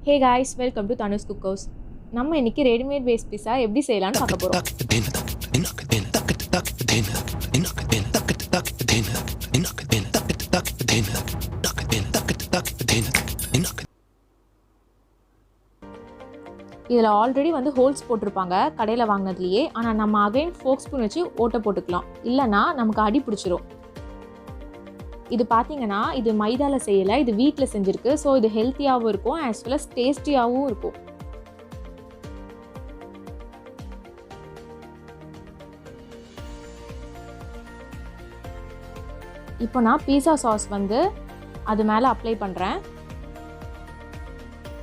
Hey guys, welcome to Tanu's Cookhouse. நம்ம இன்னைக்கு readymade base பீஸா எப்படி செய்யலாம்னு பார்க்க போறோம். இதில் ஆல்ரெடி ஹோல்ஸ் போட்டிருப்பாங்க கடையில் வாங்கினதுலையே. ஆனால் நம்ம அகைன் ஃபோக் ஸ்பூன் வச்சு ஓட்டை போட்டுக்கலாம், இல்லைன்னா நமக்கு அடி பிடிச்சிரும். இது பார்த்தீங்கன்னா இது மைதாவில் செய்யலை, இது வீட்டில் செஞ்சுருக்கு. ஸோ இது ஹெல்த்தியாகவும் இருக்கும், ஆஸ் வெல் அஸ் டேஸ்டியாகவும் இருக்கும். இப்போ நான் பீஸா சாஸ் அது மேலே அப்ளை பண்ணுறேன்.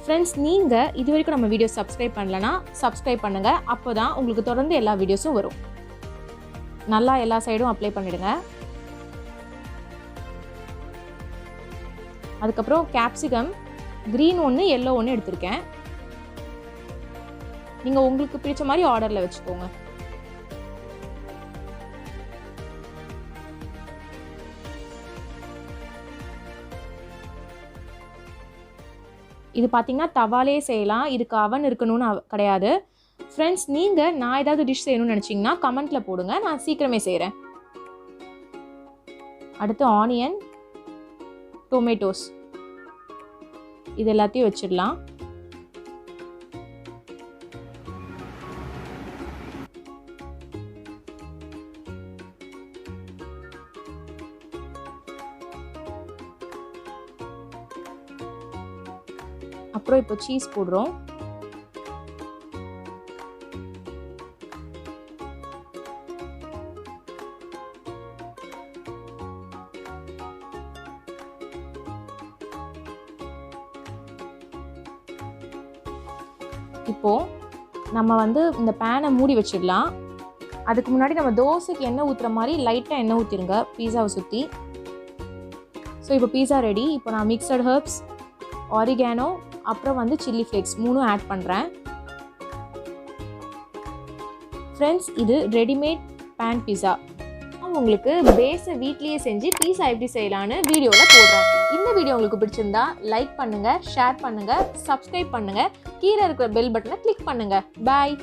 ஃப்ரெண்ட்ஸ், நீங்கள் இது வரைக்கும் நம்ம வீடியோ சப்ஸ்கிரைப் பண்ணலன்னா சப்ஸ்கிரைப் பண்ணுங்கள். அப்போ தான் உங்களுக்கு தொடர்ந்து எல்லா வீடியோஸும் வரும். நல்லா எல்லா சைடும் அப்ளை பண்ணிவிடுங்க. அதுக்கப்புறம் கேப்சிகம் க்ரீன் ஒன்று எல்லோ ஒன்று எடுத்திருக்கேன். நீங்கள் உங்களுக்கு பிடிச்ச மாதிரி ஆர்டரில் வச்சுக்கோங்க. இது பார்த்தீங்கன்னா தவாலே செய்யலாம், இதுக்கு அவன் இருக்கணும்னு கிடையாது. ஃப்ரெண்ட்ஸ், நீங்கள் நான் ஏதாவது டிஷ் செய்யணும்னு நினச்சிங்கன்னா கமெண்ட்டில் போடுங்க, நான் சீக்கிரமே செய்கிறேன். அடுத்து ஆனியன், டொமேட்டோஸ் இது எல்லாத்தையும் வச்சிடலாம். அப்புறம் இப்போ சீஸ் போடுறோம். இப்போது நம்ம இந்த பேனை மூடி வச்சிடலாம். அதுக்கு முன்னாடி நம்ம தோசைக்கு எண்ணெய் ஊற்றுற மாதிரி லைட்டாக எண்ணெய் ஊற்றிடுங்க பீஸாவை சுற்றி. ஸோ இப்போ பீஸா ரெடி. இப்போ நான் மிக்சட் ஹர்ப்ஸ், ஆரிகானோ, அப்புறம் சில்லி ஃப்ளேக்ஸ் 3 ஆட் பண்ணுறேன். ஃப்ரெண்ட்ஸ், இது ரெடிமேட் பேன் பீஸா. உங்களுக்கு பேஸை வீட்லேயே செஞ்சு பீஸா எப்படி செய்யலான்னு வீடியோவில் போடுறேன். இந்த வீடியோ உங்களுக்கு பிடிச்சிருந்தா லைக் பண்ணுங்கள், ஷேர் பண்ணுங்கள், சப்ஸ்கிரைப் பண்ணுங்கள், கீழே இருக்கிற பெல் பட்டனை கிளிக் பண்ணுங்கள். பாய்.